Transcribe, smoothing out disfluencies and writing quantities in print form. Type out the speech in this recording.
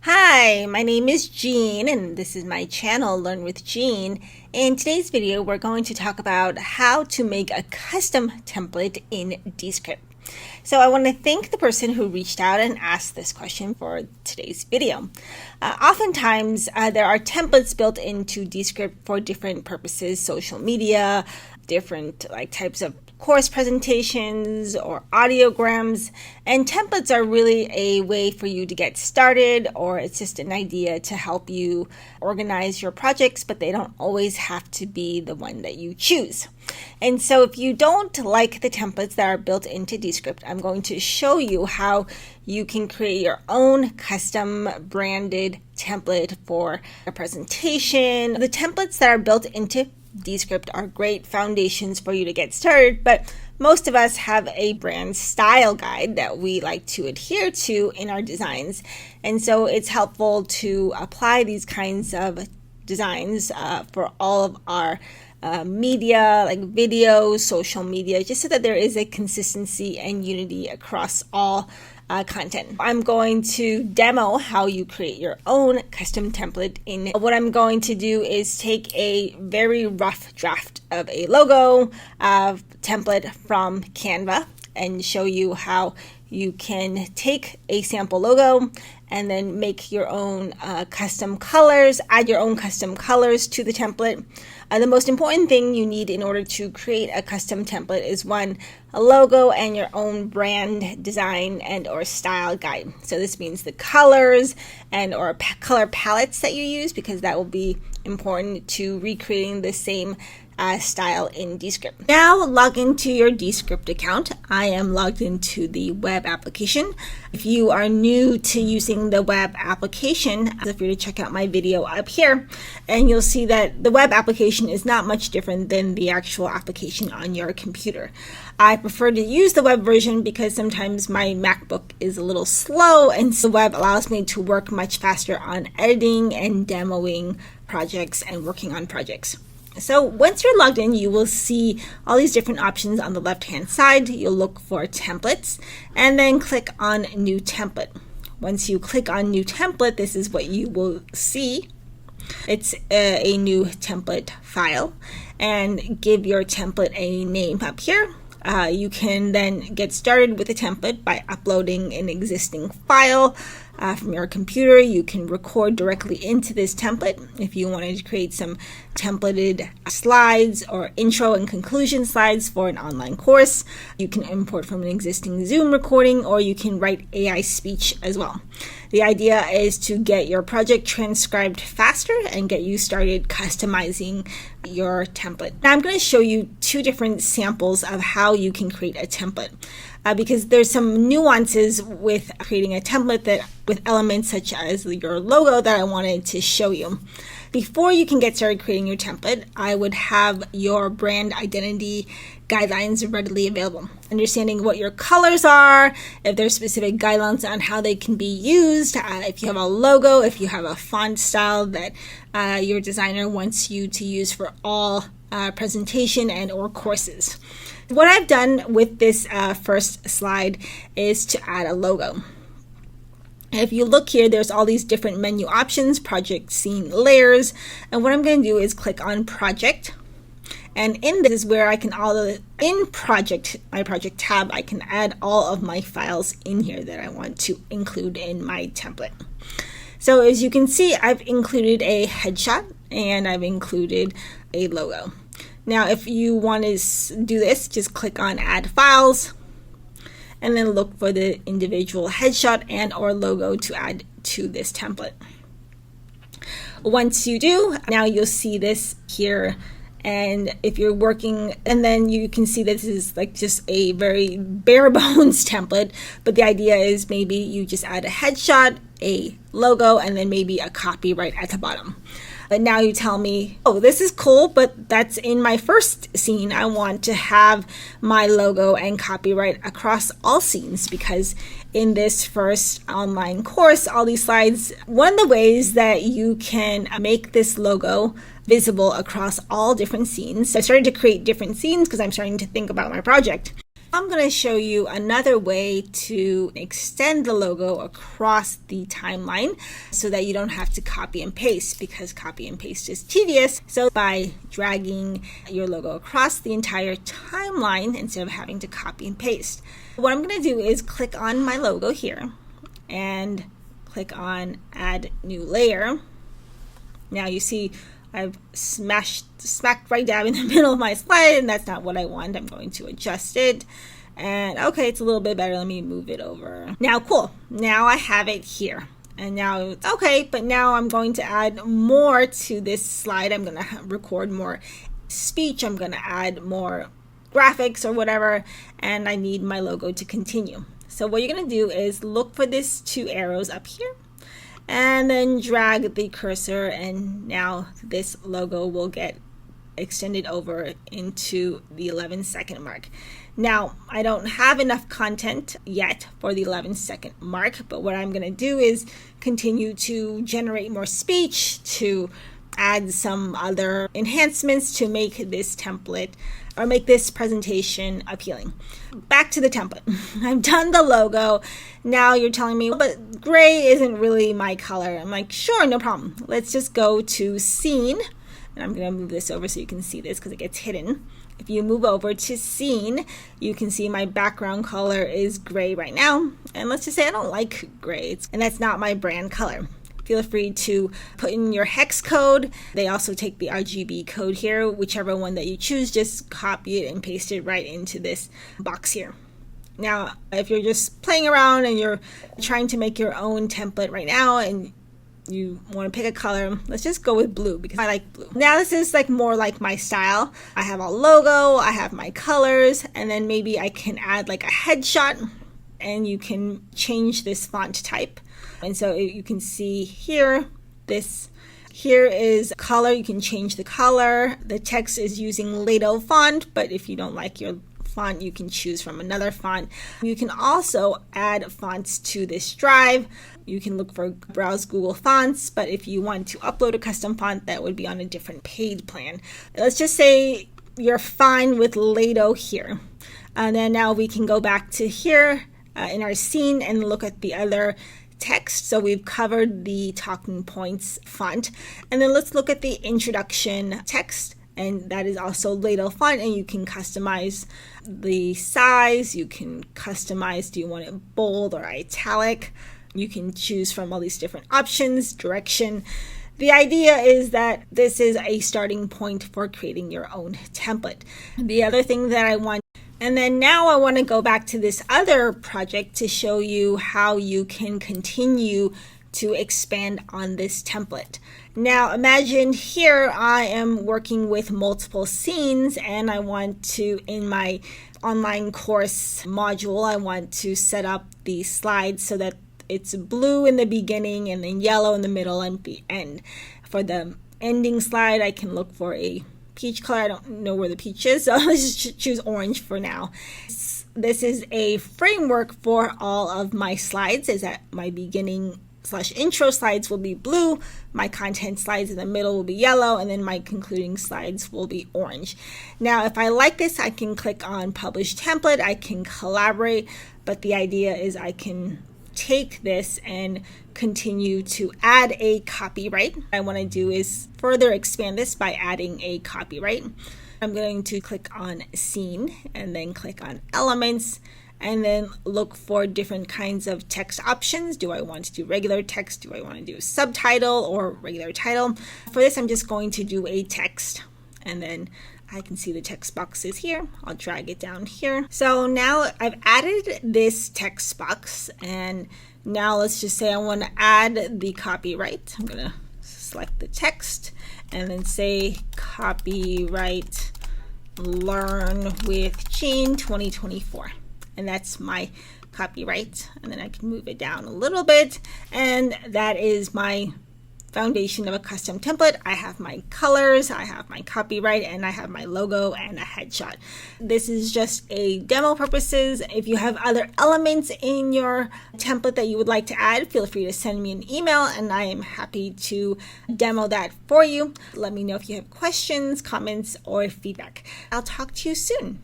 Hi, my name is Jean and this is my channel Learn with Jean. In today's video we're going to talk about how to make a custom template in Descript. So I want to thank the person who reached out and asked this question for today's video. Oftentimes there are templates built into Descript for different purposes, social media, different types of course presentations or audiograms, and templates are really a way for you to get started, or it's just an idea to help you organize your projects, but they don't always have to be the one that you choose. And so if you don't like the templates that are built into Descript, I'm going to show you how you can create your own custom branded template for a presentation. The templates that are built into Descript are great foundations for you to get started, but most of us have a brand style guide that we like to adhere to in our designs. And so it's helpful to apply these kinds of designs for all of our media, like video, social media, just so that there is a consistency and unity across all content. I'm going to demo how you create your own custom template. What I'm going to do is take a very rough draft of a logo template from Canva and show you how you can take a sample logo and then make your own custom colors, add your own custom colors to the template. The most important thing you need in order to create a custom template is a logo and your own brand design and or style guide. So this means the colors and or color palettes that you use, because that will be important to recreating the same style in Descript. Now log into your Descript account. I am logged into the web application. If you are new to using the web application, feel free to check out my video up here, and you'll see that the web application is not much different than the actual application on your computer. I prefer to use the web version because sometimes my MacBook is a little slow, and so the web allows me to work much faster on editing and demoing projects and working on projects. So once you're logged in, you will see all these different options on the left-hand side. You'll look for templates and then click on New Template. Once you click on New Template, this is what you will see. It's a new template file, and give your template a name up here. You can then get started with a template by uploading an existing file from your computer. You can record directly into this template. If you wanted to create some templated slides or intro and conclusion slides for an online course, you can import from an existing Zoom recording, or you can write AI speech as well. The idea is to get your project transcribed faster and get you started customizing your template. Now I'm going to show you two different samples of how you can create a template. Because there's some nuances with creating a template with elements such as your logo that I wanted to show you. Before you can get started creating your template, I would have your brand identity guidelines readily available. Understanding what your colors are, if there's specific guidelines on how they can be used, if you have a logo, if you have a font style that your designer wants you to use for all presentation and or courses. What I've done with this first slide is to add a logo. If you look here, there's all these different menu options, project, scene, layers, and what I'm going to do is click on project. And in this is where I can in project, my project tab, I can add all of my files in here that I want to include in my template. So as you can see, I've included a headshot and I've included a logo. Now, if you want to do this, just click on Add Files, and then look for the individual headshot and or logo to add to this template. Once you do, now you'll see this here, and if you're working, and then you can see this is just a very bare bones template, but the idea is maybe you just add a headshot, a logo, and then maybe a copyright at the bottom. But now you tell me, oh, this is cool, but that's in my first scene. I want to have my logo and copyright across all scenes, because in this first online course, all these slides, one of the ways that you can make this logo visible across all different scenes. So I started to create different scenes because I'm starting to think about my project. I'm going to show you another way to extend the logo across the timeline so that you don't have to copy and paste, because copy and paste is tedious. So by dragging your logo across the entire timeline instead of having to copy and paste, what I'm going to do is click on my logo here and click on Add New Layer. Now you see I've smacked right down in the middle of my slide, and that's not what I want. I'm going to adjust it. And okay, it's a little bit better. Let me move it over. Now, cool. Now I have it here. And now it's okay, but now I'm going to add more to this slide. I'm going to record more speech. I'm going to add more graphics or whatever, and I need my logo to continue. So what you're going to do is look for these two arrows up here, and then drag the cursor, and now this logo will get extended over into the 11-second mark. Now, I don't have enough content yet for the 11-second mark, but what I'm going to do is continue to generate more speech, to add some other enhancements to make this template or make this presentation appealing. Back to the template. I've done the logo. Now you're telling me, but gray isn't really my color. I'm like, sure, no problem. Let's just go to scene. And I'm going to move this over so you can see this because it gets hidden. If you move over to scene, you can see my background color is gray right now. And let's just say I don't like gray, and that's not my brand color. Feel free to put in your hex code. They also take the RGB code here, whichever one that you choose, just copy it and paste it right into this box here. Now, if you're just playing around and you're trying to make your own template right now and you want to pick a color, let's just go with blue because I like blue. Now this is like more like my style. I have a logo, I have my colors, and then maybe I can add like a headshot, and you can change this font type. And so you can see here, here is color. You can change the color. The text is using Lato font, but if you don't like your font, you can choose from another font. You can also add fonts to this drive. You can look for browse Google Fonts, but if you want to upload a custom font, that would be on a different paid plan. Let's just say you're fine with Lato here. And then now we can go back to here in our scene and look at the other text. So we've covered the talking points font, and then let's look at the introduction text, and that is also Lato font, and you can customize the size. You can customize, do you want it bold or italic? You can choose from all these different options, direction. The idea is that this is a starting point for creating your own template. The other thing that I want, and then now I want to go back to this other project to show you how you can continue to expand on this template. Now imagine here I am working with multiple scenes, and I want to, in my online course module, I want to set up the slides so that it's blue in the beginning and then yellow in the middle and the end. For the ending slide, I can look for a peach color. I don't know where the peach is, so let's just choose orange for now. This is a framework for all of my slides, is that my beginning / intro slides will be blue, my content slides in the middle will be yellow, and then my concluding slides will be orange. Now, if I like this, I can click on Publish Template, I can collaborate, but the idea is I can take this and continue to add a copyright. What I want to do is further expand this by adding a copyright. I'm going to click on Scene and then click on Elements, and then look for different kinds of text options. Do I want to do regular text? Do I want to do subtitle or regular title? For this, I'm just going to do a text, and then I can see the text boxes here. I'll drag it down here. So now I've added this text box, and now let's just say I want to add the copyright. I'm going to select the text and then say copyright Learn with Jean 2024. And that's my copyright. And then I can move it down a little bit, and that is my foundation of a custom template. I have my colors, I have my copyright, and I have my logo and a headshot. This is just a demo purposes. If you have other elements in your template that you would like to add, feel free to send me an email and I am happy to demo that for you. Let me know if you have questions, comments, or feedback. I'll talk to you soon.